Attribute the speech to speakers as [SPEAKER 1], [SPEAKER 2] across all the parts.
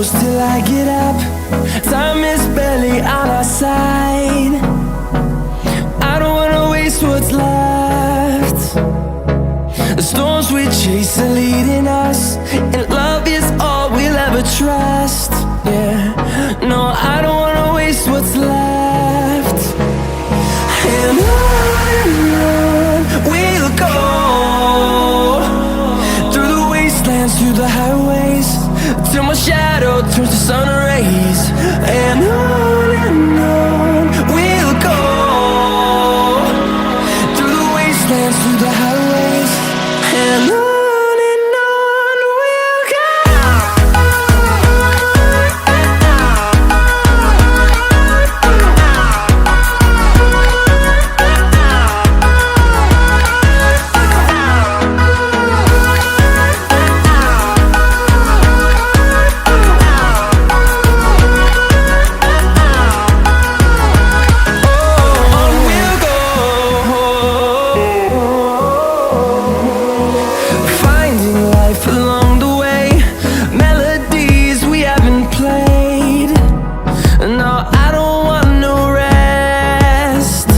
[SPEAKER 1] close till I get up. Time is barely on our side. I don't wanna waste what's left. The storms we chase are leading us, and love is all we'll ever trust. Yeah, no, I don't wanna waste what's left. And on we'll go, through the wastelands, through the highways, till my shadow turns to sun rays. And on we'll go, through the wastelands, through the highways, and on we'll go. Along the way, melodies we haven't played. No, I don't want no rest.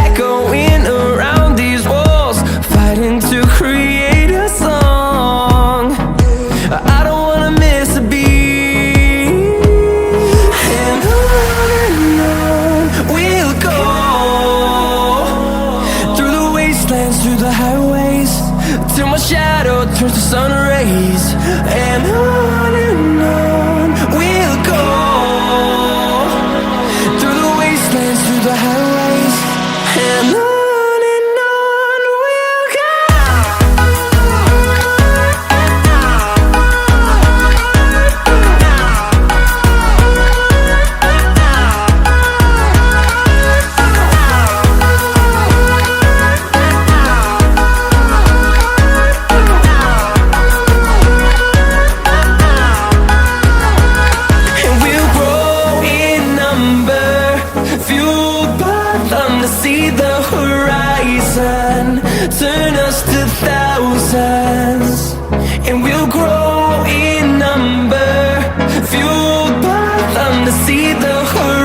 [SPEAKER 1] Echoing around these walls, fighting to create a song. I don't wanna miss a beat. And on we'll go, through the wastelands, through the highways, till my shadow turns to sun rays. And on we'll go, through the wastelands, through the highways, and on we'll go. See the horizon, turn us to thousands, and we'll grow in number, fueled by them to see the horizon.